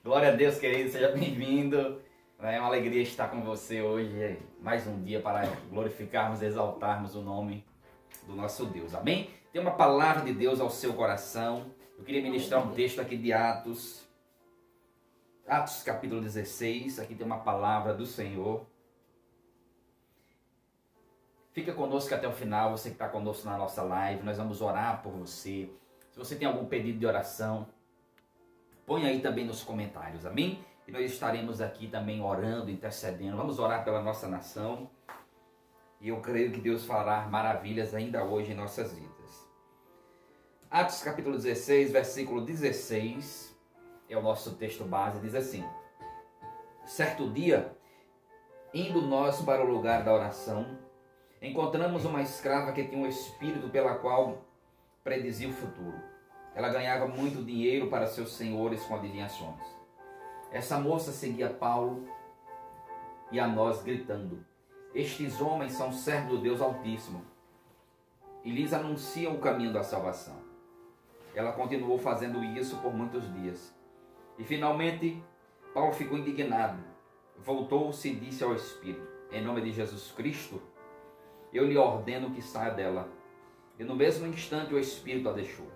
Glória a Deus, querido, seja bem-vindo. É uma alegria estar com você hoje, mais um dia para glorificarmos e exaltarmos o nome do nosso Deus, amém? Tem uma palavra de Deus ao seu coração. Eu queria ministrar um texto aqui de Atos capítulo 16, aqui tem uma palavra do Senhor. Fica conosco até o final, você que está conosco na nossa live, nós vamos orar por você. Se você tem algum pedido de oração, põe aí também nos comentários, amém? E nós estaremos aqui também orando, intercedendo. Vamos orar pela nossa nação. E eu creio que Deus fará maravilhas ainda hoje em nossas vidas. Atos capítulo 16, versículo 16, é o nosso texto base, diz assim: certo dia, indo nós para o lugar da oração, encontramos uma escrava que tinha um espírito pela qual predizia o futuro. Ela ganhava muito dinheiro para seus senhores com adivinhações. Essa moça seguia Paulo e a nós gritando: estes homens são servos do Deus Altíssimo e lhes anunciam o caminho da salvação. Ela continuou fazendo isso por muitos dias. E finalmente Paulo ficou indignado. Voltou-se e disse ao espírito: em nome de Jesus Cristo, eu lhe ordeno que saia dela. E no mesmo instante o espírito a deixou.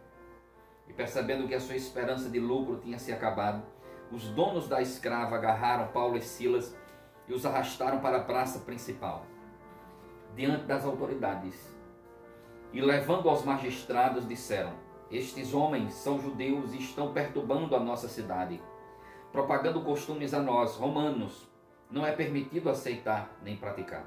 E percebendo que a sua esperança de lucro tinha se acabado, os donos da escrava agarraram Paulo e Silas e os arrastaram para a praça principal, diante das autoridades. E levando aos magistrados, disseram: estes homens são judeus e estão perturbando a nossa cidade, propagando costumes a nós, romanos, não é permitido aceitar nem praticar.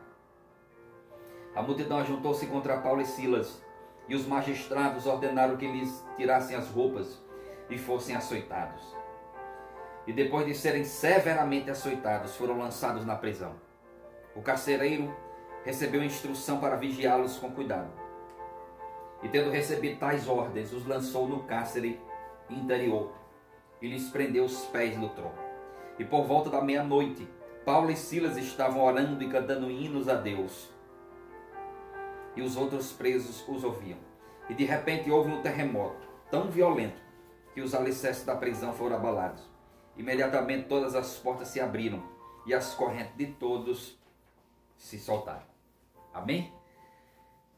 A multidão ajuntou-se contra Paulo e Silas, e os magistrados ordenaram que lhes tirassem as roupas e fossem açoitados. E depois de serem severamente açoitados, foram lançados na prisão. O carcereiro recebeu instrução para vigiá-los com cuidado. E tendo recebido tais ordens, os lançou no cárcere interior e lhes prendeu os pés no tronco. E por volta da meia-noite, Paulo e Silas estavam orando e cantando hinos a Deus. E os outros presos os ouviam. E de repente houve um terremoto tão violento que os alicerces da prisão foram abalados. Imediatamente todas as portas se abriram e as correntes de todos se soltaram. Amém?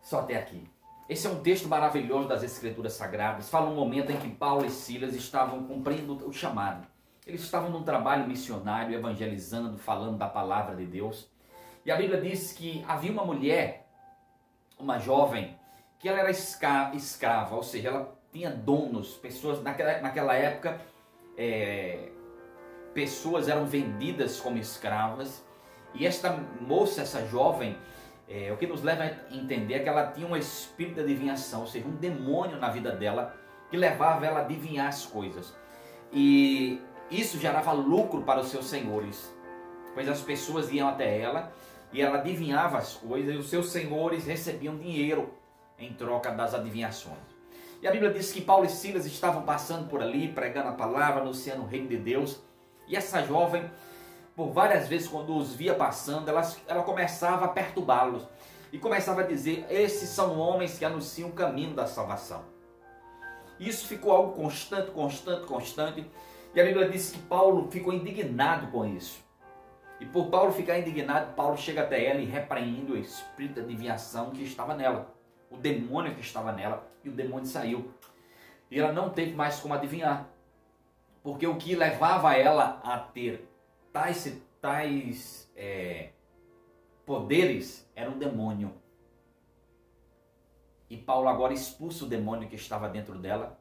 Só até aqui. Esse é um texto maravilhoso das Escrituras Sagradas. Fala um momento em que Paulo e Silas estavam cumprindo o chamado. Eles estavam num trabalho missionário, evangelizando, falando da palavra de Deus. E a Bíblia diz que havia uma mulher, uma jovem, que ela era escrava, ou seja, ela tinha donos, pessoas, naquela época, pessoas eram vendidas como escravas. E esta moça, essa jovem, o que nos leva a entender é que ela tinha um espírito de adivinhação, ou seja, um demônio na vida dela que levava ela a adivinhar as coisas. E isso gerava lucro para os seus senhores, pois as pessoas iam até ela e ela adivinhava as coisas e os seus senhores recebiam dinheiro em troca das adivinhações. E a Bíblia diz que Paulo e Silas estavam passando por ali, pregando a palavra, anunciando o reino de Deus. E essa jovem, por várias vezes, quando os via passando, ela começava a perturbá-los. E começava a dizer: esses são homens que anunciam o caminho da salvação. Isso ficou algo constante. E a Bíblia diz que Paulo ficou indignado com isso. E por Paulo ficar indignado, Paulo chega até ela e repreende o espírito de adivinhação que estava nela. O demônio que estava nela, e o demônio saiu. E ela não teve mais como adivinhar. Porque o que levava ela a ter tais poderes era um demônio. E Paulo agora expulsa o demônio que estava dentro dela,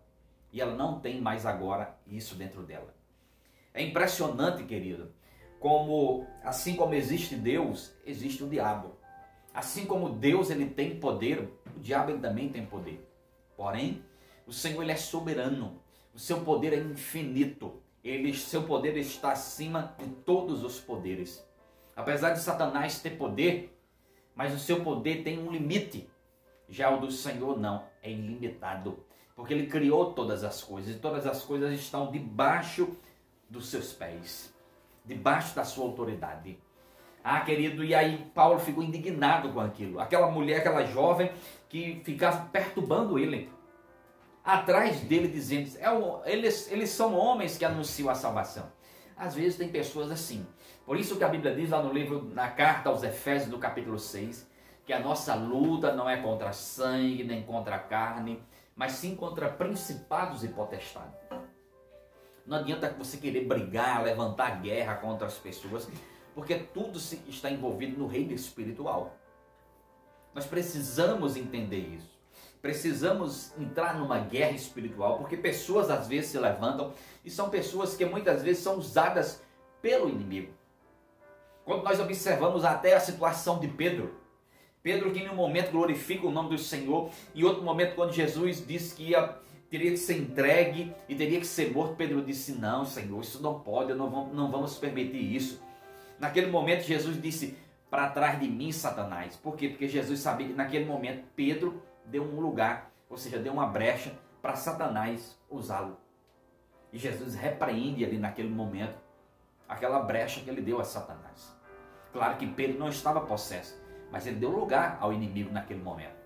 e ela não tem mais agora isso dentro dela. É impressionante, querido, como assim como existe Deus, existe o diabo. Assim como Deus ele tem poder, o diabo ele também tem poder. Porém, o Senhor ele é soberano. O seu poder é infinito. Seu poder está acima de todos os poderes. Apesar de Satanás ter poder, mas o seu poder tem um limite. Já o do Senhor não, é ilimitado. Porque ele criou todas as coisas. E todas as coisas estão debaixo dos seus pés. Debaixo da sua autoridade. Ah, querido, e aí Paulo ficou indignado com aquilo. Aquela mulher, aquela jovem que ficava perturbando ele. atrás dele dizendo, eles são homens que anunciam a salvação. Às vezes tem pessoas assim. Por isso que a Bíblia diz lá no livro, na carta aos Efésios, no capítulo 6, que a nossa luta não é contra sangue, nem contra carne, mas sim contra principados e potestades. Não adianta você querer brigar, levantar guerra contra as pessoas, porque tudo está envolvido no reino espiritual. Nós precisamos entender isso. Precisamos entrar numa guerra espiritual, porque pessoas às vezes se levantam e são pessoas que muitas vezes são usadas pelo inimigo. Quando nós observamos até a situação de Pedro, Pedro que em um momento glorifica o nome do Senhor, em outro momento quando Jesus disse que teria que ser entregue e teria que ser morto, Pedro disse, não Senhor, isso não pode, não vamos permitir isso. Naquele momento Jesus disse, para trás de mim Satanás. Por quê? Porque Jesus sabia que naquele momento Pedro deu um lugar, ou seja, deu uma brecha para Satanás usá-lo. E Jesus repreende ali naquele momento aquela brecha que ele deu a Satanás. Claro que Pedro não estava possesso, mas ele deu lugar ao inimigo naquele momento.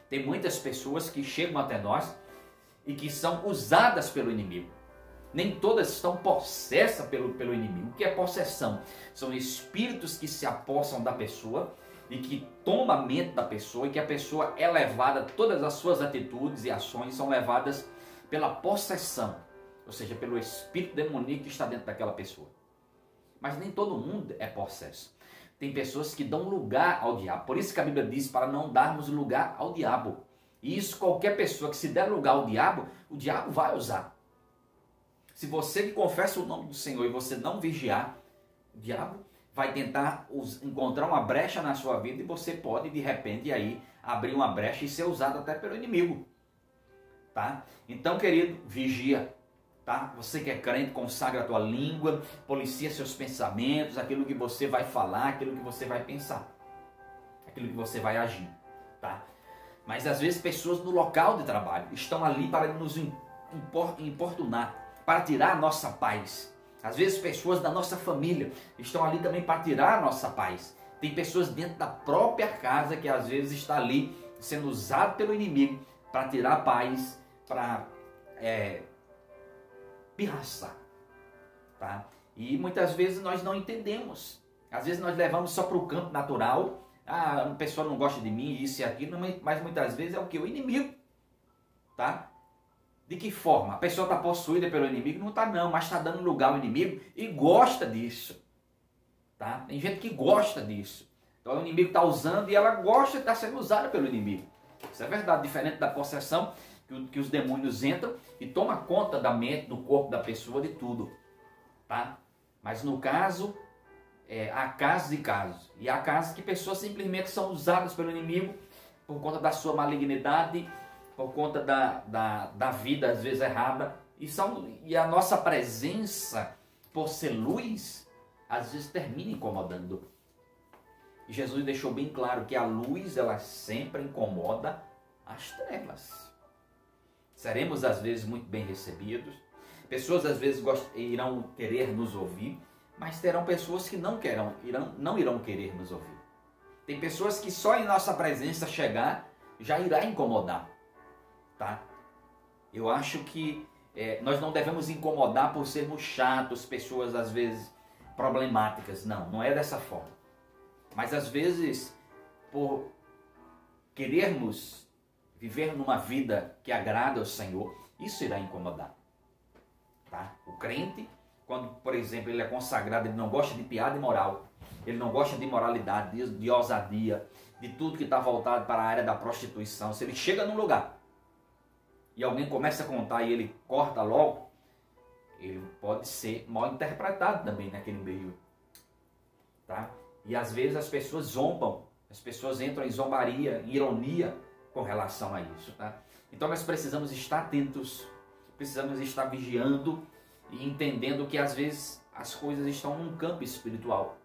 Tem muitas pessoas que chegam até nós e que são usadas pelo inimigo. Nem todas estão possessas pelo inimigo. O que é possessão? São espíritos que se apossam da pessoa e que tomam a mente da pessoa, e que a pessoa é levada, todas as suas atitudes e ações são levadas pela possessão, ou seja, pelo espírito demoníaco que está dentro daquela pessoa. Mas nem todo mundo é possesso. Tem pessoas que dão lugar ao diabo. Por isso que a Bíblia diz para não darmos lugar ao diabo. E isso qualquer pessoa que se der lugar ao diabo, o diabo vai usar. Se você que confessa o nome do Senhor e você não vigiar, o diabo vai tentar encontrar uma brecha na sua vida e você pode de repente aí abrir uma brecha e ser usado até pelo inimigo. Tá? Então, querido, vigia. Tá? Você que é crente, consagra a tua língua, policia seus pensamentos, aquilo que você vai falar, aquilo que você vai pensar, aquilo que você vai agir. Tá? Mas às vezes pessoas no local de trabalho estão ali para nos importunar, para tirar a nossa paz. Às vezes pessoas da nossa família estão ali também para tirar a nossa paz. Tem pessoas dentro da própria casa que às vezes está ali sendo usado pelo inimigo para tirar a paz, para pirraçar. Tá? E muitas vezes nós não entendemos. Às vezes nós levamos só para o campo natural. Ah, a pessoa não gosta de mim, isso e aquilo, mas muitas vezes é o que? O inimigo. Tá? De que forma? A pessoa está possuída pelo inimigo? Não está não, mas está dando lugar ao inimigo e gosta disso. Tá? Tem gente que gosta disso. Então o inimigo está usando e ela gosta de estar sendo usada pelo inimigo. Isso é verdade, diferente da possessão, que os demônios entram e tomam conta da mente, do corpo da pessoa, de tudo. Tá? Mas no caso, há casos e casos. E há casos que pessoas simplesmente são usadas pelo inimigo por conta da sua malignidade, por conta da vida às vezes errada, e a nossa presença, por ser luz, às vezes termina incomodando. E Jesus deixou bem claro que a luz, ela sempre incomoda as trevas. Seremos às vezes muito bem recebidos, pessoas às vezes irão querer nos ouvir, mas terão pessoas que não irão querer nos ouvir. Tem pessoas que só em nossa presença chegar já irá incomodar. Tá? Eu acho que nós não devemos incomodar por sermos chatos, pessoas às vezes problemáticas. Não é dessa forma. Mas às vezes, por querermos viver numa vida que agrada ao Senhor, isso irá incomodar. Tá? O crente, quando, por exemplo, ele é consagrado, ele não gosta de piada imoral, ele não gosta de imoralidade, de ousadia, de tudo que está voltado para a área da prostituição. Se ele chega num lugar e alguém começa a contar e ele corta logo, ele pode ser mal interpretado também naquele meio. Tá? E às vezes as pessoas zombam, as pessoas entram em zombaria, em ironia com relação a isso. Tá? Então nós precisamos estar atentos, precisamos estar vigiando e entendendo que às vezes as coisas estão num campo espiritual.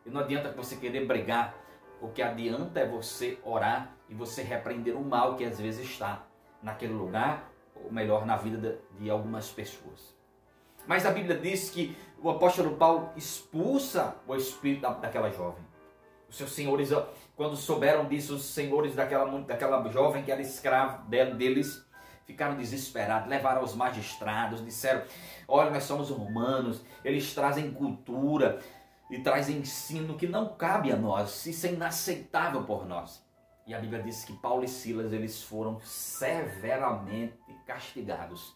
E não adianta você querer brigar, o que adianta é você orar e você repreender o mal que às vezes está naquele lugar, ou melhor, na vida de algumas pessoas. Mas a Bíblia diz que o apóstolo Paulo expulsa o espírito daquela jovem. Os seus senhores, quando souberam disso, os senhores daquela jovem que era escravo deles, ficaram desesperados, levaram aos magistrados, disseram: olha, nós somos romanos, eles trazem cultura e trazem ensino que não cabe a nós, isso é inaceitável por nós. E a Bíblia diz que Paulo e Silas, eles foram severamente castigados,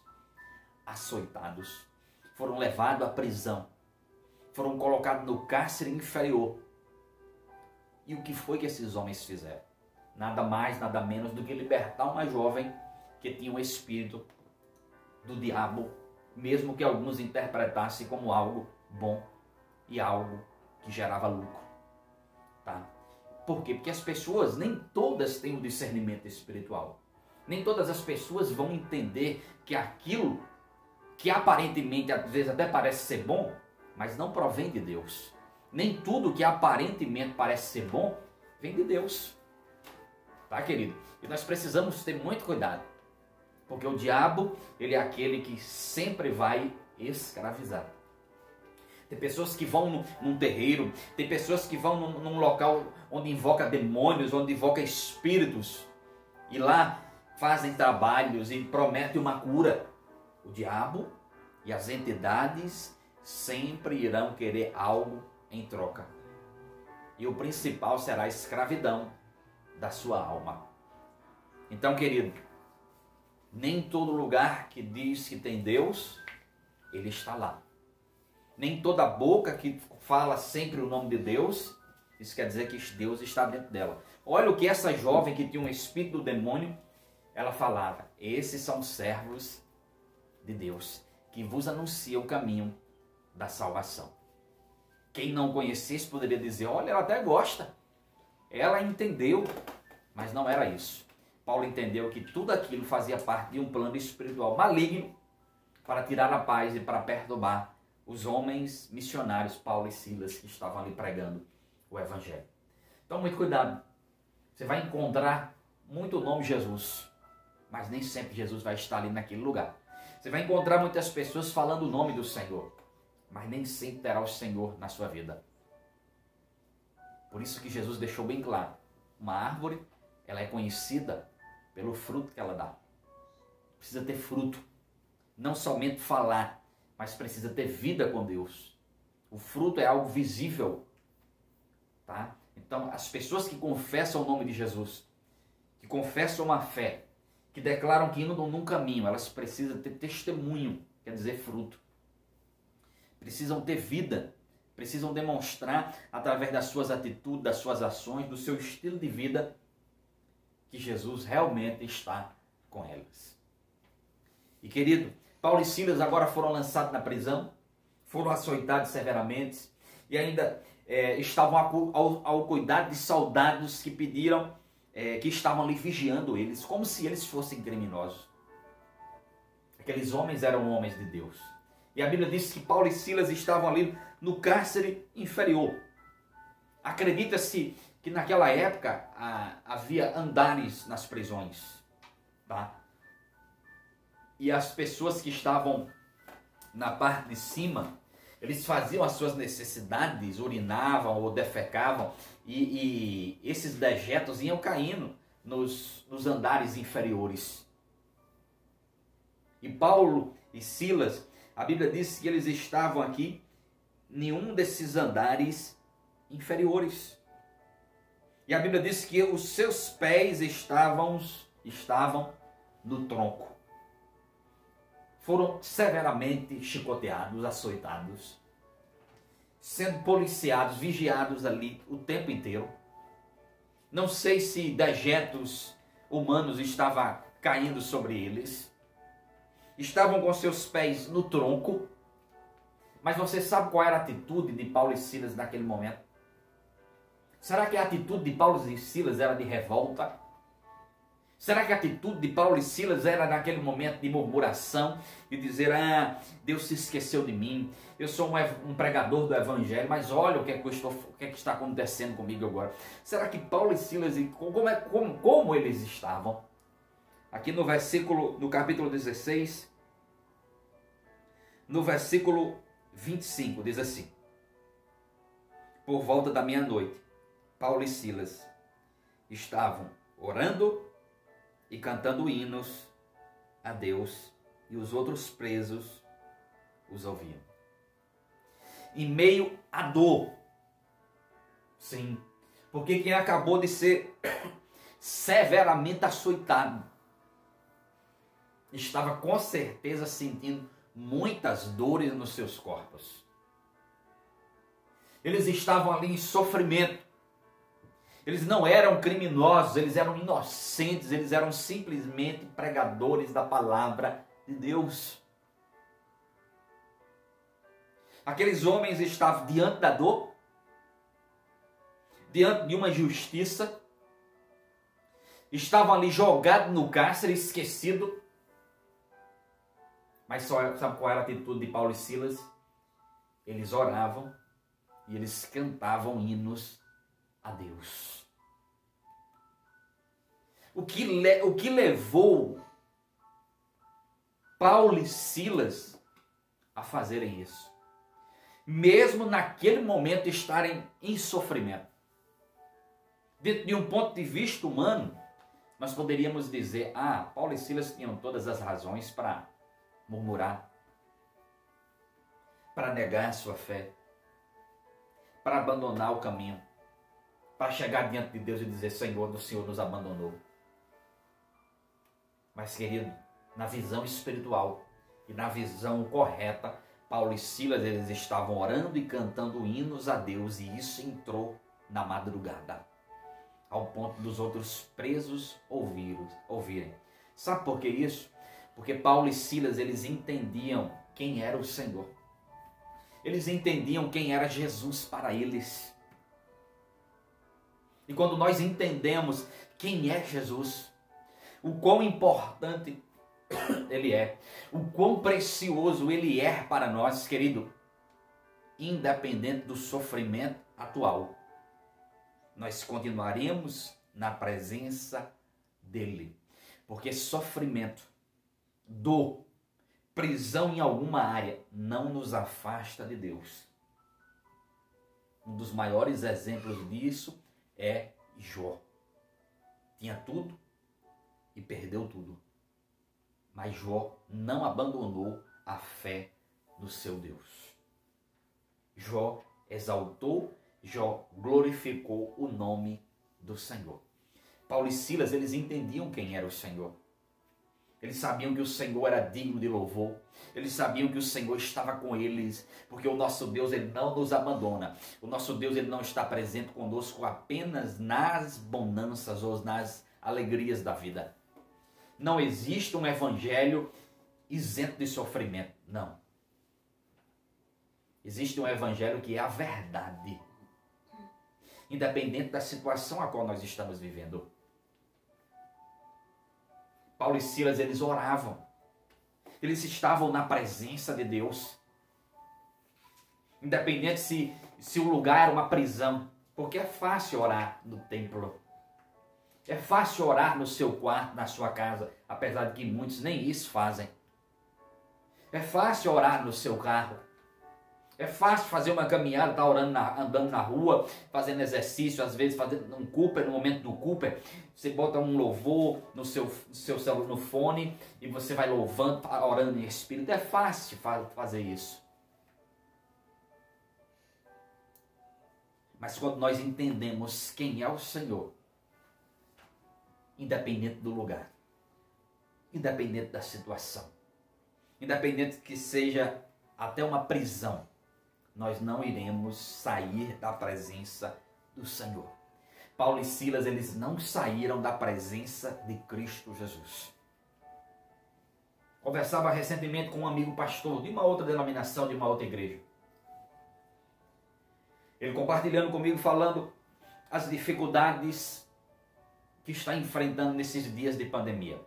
açoitados, foram levados à prisão, foram colocados no cárcere inferior. E o que foi que esses homens fizeram? Nada mais, nada menos do que libertar uma jovem que tinha um espírito do diabo, mesmo que alguns interpretassem como algo bom e algo que gerava lucro. Tá? Por quê? Porque as pessoas, nem todas têm o discernimento espiritual. Nem todas as pessoas vão entender que aquilo que aparentemente, às vezes até parece ser bom, mas não provém de Deus. Nem tudo que aparentemente parece ser bom, vem de Deus. Tá, querido? E nós precisamos ter muito cuidado. Porque o diabo, ele é aquele que sempre vai escravizar. Tem pessoas que vão num terreiro, tem pessoas que vão num local onde invoca demônios, onde invoca espíritos, e lá fazem trabalhos e prometem uma cura. O diabo e as entidades sempre irão querer algo em troca. E o principal será a escravidão da sua alma. Então, querido, nem todo lugar que diz que tem Deus, ele está lá. Nem toda boca que fala sempre o nome de Deus, isso quer dizer que Deus está dentro dela. Olha o que essa jovem que tinha um espírito do demônio, ela falava: esses são servos de Deus, que vos anuncia o caminho da salvação. Quem não conhecesse poderia dizer: olha, ela até gosta, ela entendeu, mas não era isso. Paulo entendeu que tudo aquilo fazia parte de um plano espiritual maligno para tirar a paz e para perturbar os homens missionários, Paulo e Silas, que estavam ali pregando o Evangelho. Então, muito cuidado. Você vai encontrar muito o nome Jesus, mas nem sempre Jesus vai estar ali naquele lugar. Você vai encontrar muitas pessoas falando o nome do Senhor, mas nem sempre terá o Senhor na sua vida. Por isso que Jesus deixou bem claro: uma árvore, ela é conhecida pelo fruto que ela dá. Precisa ter fruto. Não somente falar, mas precisa ter vida com Deus. O fruto é algo visível. Tá? Então, as pessoas que confessam o nome de Jesus, que confessam uma fé, que declaram que indo num caminho, elas precisam ter testemunho, quer dizer fruto. Precisam ter vida, precisam demonstrar através das suas atitudes, das suas ações, do seu estilo de vida, que Jesus realmente está com elas. E querido, Paulo e Silas agora foram lançados na prisão, foram açoitados severamente e ainda estavam ao cuidado de soldados que pediram, que estavam ali vigiando eles, como se eles fossem criminosos. Aqueles homens eram homens de Deus. E a Bíblia diz que Paulo e Silas estavam ali no cárcere inferior. Acredita-se que naquela época havia andares nas prisões. Tá? E as pessoas que estavam na parte de cima, eles faziam as suas necessidades, urinavam ou defecavam, e esses dejetos iam caindo nos andares inferiores. E Paulo e Silas, a Bíblia diz que eles estavam aqui em um desses andares inferiores. E a Bíblia diz que os seus pés estavam no tronco. Foram severamente chicoteados, açoitados, sendo policiados, vigiados ali o tempo inteiro. Não sei se dejetos humanos estavam caindo sobre eles. Estavam com seus pés no tronco. Mas você sabe qual era a atitude de Paulo e Silas naquele momento? Será que a atitude de Paulo e Silas era de revolta? Será que a atitude de Paulo e Silas era naquele momento de murmuração, de dizer: Deus se esqueceu de mim, eu sou um pregador do Evangelho, mas olha o que está acontecendo comigo agora. Será que Paulo e Silas, como eles estavam? Aqui no capítulo 16, no versículo 25, diz assim: por volta da meia-noite, Paulo e Silas estavam orando e cantando hinos a Deus e os outros presos os ouviam. Em meio à dor, sim, porque quem acabou de ser severamente açoitado estava com certeza sentindo muitas dores nos seus corpos. Eles estavam ali em sofrimento. Eles não eram criminosos, eles eram inocentes, eles eram simplesmente pregadores da palavra de Deus. Aqueles homens estavam diante da dor, diante de uma justiça, estavam ali jogados no cárcere, esquecidos. Mas sabe qual era a atitude de Paulo e Silas? Eles oravam e eles cantavam hinos a Deus. O que levou Paulo e Silas a fazerem isso? Mesmo naquele momento estarem em sofrimento. De um ponto de vista humano, nós poderíamos dizer, Paulo e Silas tinham todas as razões para murmurar, para negar a sua fé, para abandonar o caminho, para chegar diante de Deus e dizer, Senhor, o Senhor nos abandonou. Mas, querido, na visão espiritual e na visão correta, Paulo e Silas, eles estavam orando e cantando hinos a Deus, e isso entrou na madrugada, ao ponto dos outros presos ouvirem. Sabe por que isso? Porque Paulo e Silas, eles entendiam quem era o Senhor. Eles entendiam quem era Jesus para eles. E quando nós entendemos quem é Jesus, o quão importante Ele é, o quão precioso Ele é para nós, querido, independente do sofrimento atual, nós continuaremos na presença dEle. Porque sofrimento, dor, prisão em alguma área não nos afasta de Deus. Um dos maiores exemplos disso é Jó. Tinha tudo e perdeu tudo. Mas Jó não abandonou a fé no seu Deus. Jó exaltou, Jó glorificou o nome do Senhor. Paulo e Silas, eles entendiam quem era o Senhor. Eles sabiam que o Senhor era digno de louvor. Eles sabiam que o Senhor estava com eles. Porque o nosso Deus, Ele não nos abandona. O nosso Deus, Ele não está presente conosco apenas nas bonanças ou nas alegrias da vida. Não existe um evangelho isento de sofrimento. Não. Existe um evangelho que é a verdade. Independente da situação a qual nós estamos vivendo. Paulo e Silas, eles oravam. Eles estavam na presença de Deus. Independente se o lugar era uma prisão. Porque é fácil orar no templo. É fácil orar no seu quarto, na sua casa. Apesar de que muitos nem isso fazem. É fácil orar no seu carro. É fácil fazer uma caminhada, estar orando, andando na rua, fazendo exercício, às vezes fazendo um Cooper, no momento do Cooper, você bota um louvor no seu celular, no fone, e você vai louvando, orando em espírito. É fácil fazer isso. Mas quando nós entendemos quem é o Senhor, independente do lugar, independente da situação, independente que seja até uma prisão, nós não iremos sair da presença do Senhor. Paulo e Silas, eles não saíram da presença de Cristo Jesus. Conversava recentemente com um amigo pastor de uma outra denominação, de uma outra igreja. Ele compartilhando comigo, falando as dificuldades que está enfrentando nesses dias de pandemia.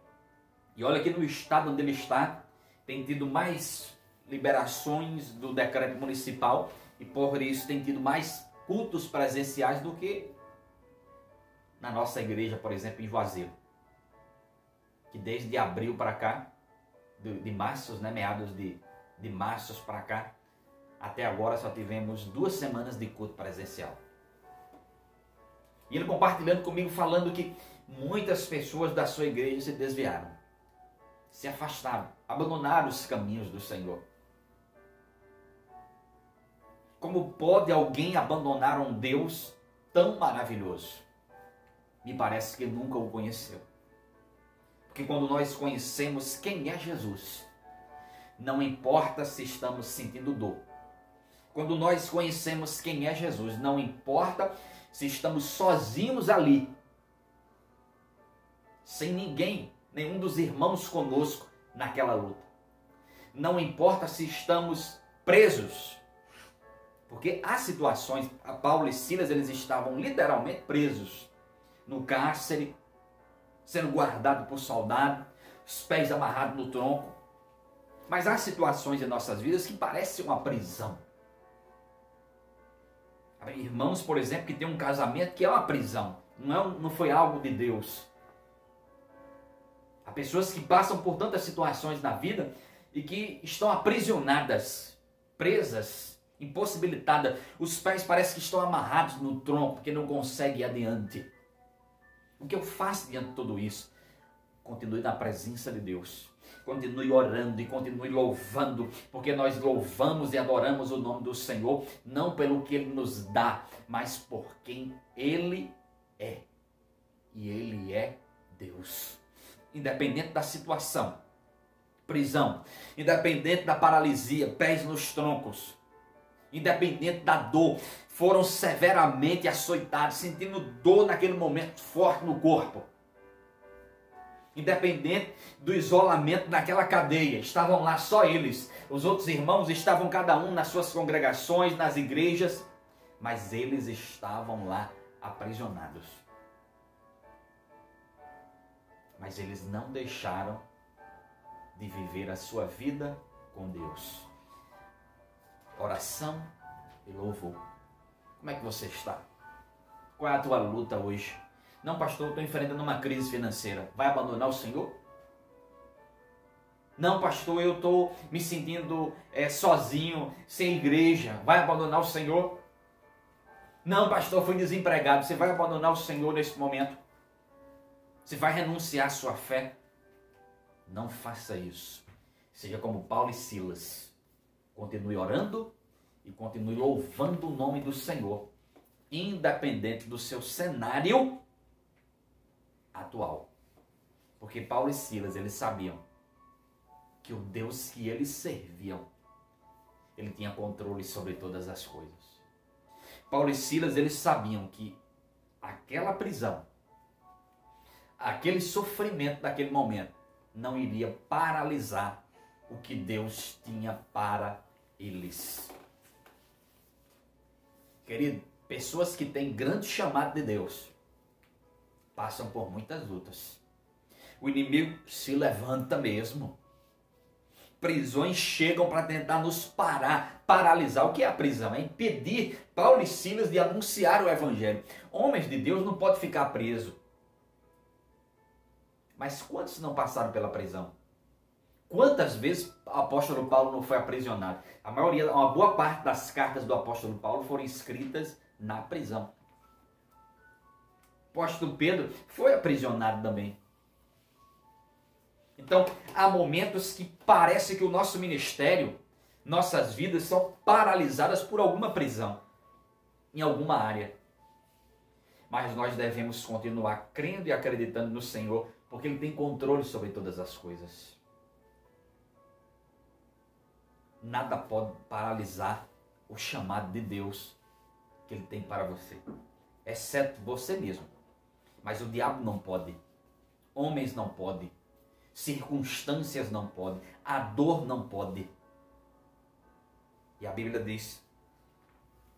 E olha que no estado onde ele está, tem tido mais liberações do decreto municipal e por isso tem tido mais cultos presenciais do que na nossa igreja, por exemplo, em Juazeiro, que desde abril para cá, de março, né, meados de março para cá, até agora só tivemos 2 semanas de culto presencial. E ele compartilhando comigo, falando que muitas pessoas da sua igreja se desviaram. se afastaram, abandonaram os caminhos do Senhor. Como pode alguém abandonar um Deus tão maravilhoso? Me parece que nunca o conheceu. Porque quando nós conhecemos quem é Jesus, não importa se estamos sentindo dor. Quando nós conhecemos quem é Jesus, não importa se estamos sozinhos ali, sem ninguém, nenhum dos irmãos conosco naquela luta. Não importa se estamos presos, porque há situações, a Paulo e Silas, eles estavam literalmente presos no cárcere, sendo guardados por soldado, os pés amarrados no tronco. Mas há situações em nossas vidas que parecem uma prisão. Há irmãos, por exemplo, que têm um casamento que é uma prisão, não foi algo de Deus. Há pessoas que passam por tantas situações na vida e que estão aprisionadas, presas, impossibilitadas. Os pés parecem que estão amarrados no tronco porque não conseguem ir adiante. O que eu faço diante de tudo isso? Continue na presença de Deus. Continue orando e continue louvando, porque nós louvamos e adoramos o nome do Senhor, não pelo que Ele nos dá, mas por quem Ele é. E Ele é Deus. Independente da situação, prisão, independente da paralisia, pés nos troncos, independente da dor, foram severamente açoitados, sentindo dor naquele momento forte no corpo. Independente do isolamento naquela cadeia, estavam lá só eles. Os outros irmãos estavam cada um nas suas congregações, nas igrejas, mas eles estavam lá aprisionados. Mas eles não deixaram de viver a sua vida com Deus. Oração e louvor. Como é que você está? Qual é a tua luta hoje? Não, pastor, eu estou enfrentando uma crise financeira. Vai abandonar o Senhor? Não, pastor, eu estou me sentindo sozinho, sem igreja. Vai abandonar o Senhor? Não, pastor, fui desempregado. Você vai abandonar o Senhor nesse momento? Você vai renunciar à sua fé? Não faça isso. Seja como Paulo e Silas. Continue orando e continue louvando o nome do Senhor, independente do seu cenário atual. Porque Paulo e Silas, eles sabiam que o Deus que eles serviam, ele tinha controle sobre todas as coisas. Paulo e Silas, eles sabiam que aquela prisão, aquele sofrimento daquele momento, não iria paralisar o que Deus tinha para eles. Querido, pessoas que têm grande chamado de Deus passam por muitas lutas. O inimigo se levanta mesmo. Prisões chegam para tentar nos paralisar. O que é a prisão? É impedir Paulo e Silas de anunciar o evangelho. Homens de Deus não podem ficar presos. Mas quantos não passaram pela prisão? Quantas vezes o apóstolo Paulo não foi aprisionado? A maioria, uma boa parte das cartas do apóstolo Paulo foram escritas na prisão. O apóstolo Pedro foi aprisionado também. Então, há momentos que parece que o nosso ministério, nossas vidas são paralisadas por alguma prisão, em alguma área. Mas nós devemos continuar crendo e acreditando no Senhor, porque Ele tem controle sobre todas as coisas. Nada pode paralisar o chamado de Deus que Ele tem para você, exceto você mesmo. Mas o diabo não pode, homens não podem, circunstâncias não podem, a dor não pode. E a Bíblia diz,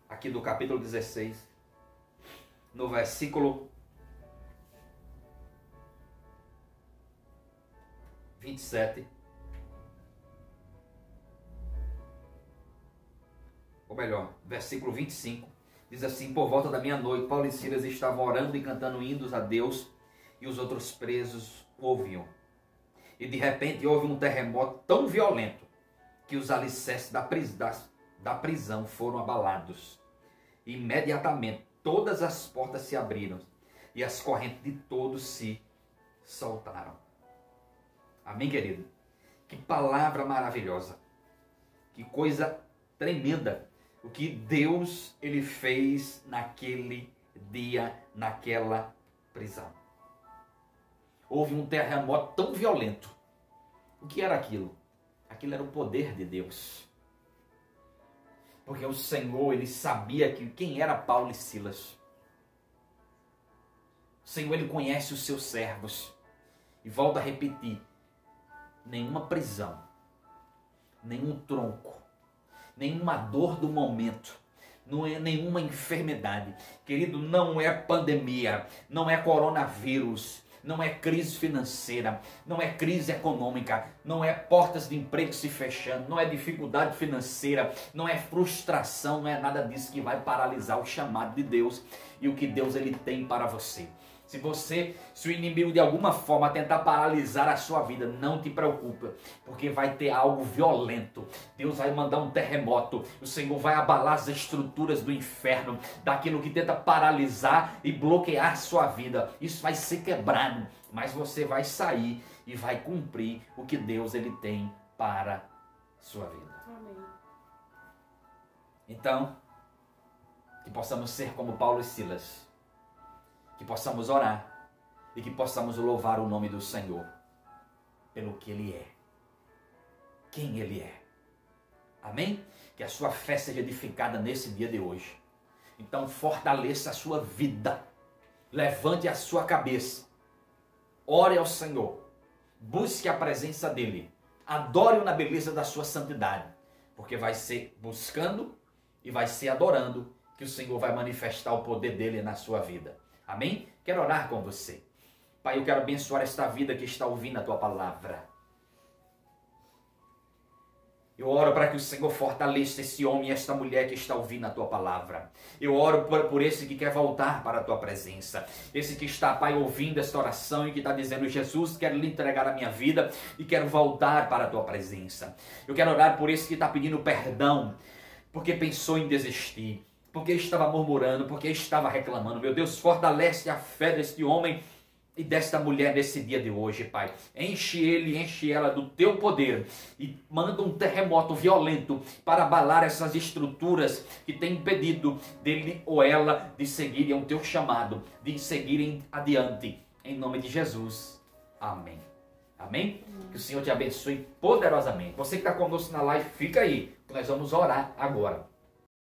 aqui do capítulo 16, no versículo 27, ou melhor, versículo 25, diz assim: por volta da meia-noite, Paulo e Silas estavam orando e cantando hinos a Deus, e os outros presos ouviam. E de repente houve um terremoto tão violento que os alicerces da prisão foram abalados. Imediatamente todas as portas se abriram e as correntes de todos se soltaram. Amém, querido? Que palavra maravilhosa. Que coisa tremenda. O que Deus ele fez naquele dia, naquela prisão. Houve um terremoto tão violento. O que era aquilo? Aquilo era o poder de Deus. Porque o Senhor, ele sabia quem era Paulo e Silas. O Senhor, ele conhece os seus servos. E volto a repetir, nenhuma prisão, nenhum tronco, nenhuma dor do momento, não é nenhuma enfermidade. Querido, não é pandemia, não é coronavírus, não é crise financeira, não é crise econômica, não é portas de emprego se fechando, não é dificuldade financeira, não é frustração, não é nada disso que vai paralisar o chamado de Deus e o que Deus ele tem para você. Se o inimigo de alguma forma tentar paralisar a sua vida, não te preocupa, porque vai ter algo violento. Deus vai mandar um terremoto, o Senhor vai abalar as estruturas do inferno, daquilo que tenta paralisar e bloquear a sua vida. Isso vai ser quebrado, mas você vai sair e vai cumprir o que Deus ele tem para a sua vida. Amém. Então, que possamos ser como Paulo e Silas, que possamos orar e que possamos louvar o nome do Senhor pelo que Ele é, quem Ele é. Amém? Que a sua fé seja edificada nesse dia de hoje. Então fortaleça a sua vida, levante a sua cabeça, ore ao Senhor, busque a presença dEle, adore-o na beleza da sua santidade, porque vai ser buscando e vai ser adorando que o Senhor vai manifestar o poder dEle na sua vida. Amém? Quero orar com você. Pai, eu quero abençoar esta vida que está ouvindo a Tua palavra. Eu oro para que o Senhor fortaleça esse homem e esta mulher que está ouvindo a Tua palavra. Eu oro por esse que quer voltar para a Tua presença. Esse que está, Pai, ouvindo esta oração e que está dizendo: Jesus, quero lhe entregar a minha vida e quero voltar para a Tua presença. Eu quero orar por esse que está pedindo perdão, porque pensou em desistir, porque estava murmurando, porque estava reclamando. Meu Deus, fortalece a fé deste homem e desta mulher nesse dia de hoje, Pai. Enche ele, enche ela do Teu poder e manda um terremoto violento para abalar essas estruturas que têm impedido dele ou ela de seguirem o Teu chamado, de seguirem adiante. Em nome de Jesus. Amém. Amém? Que o Senhor te abençoe poderosamente. Você que está conosco na live, fica aí, que nós vamos orar agora.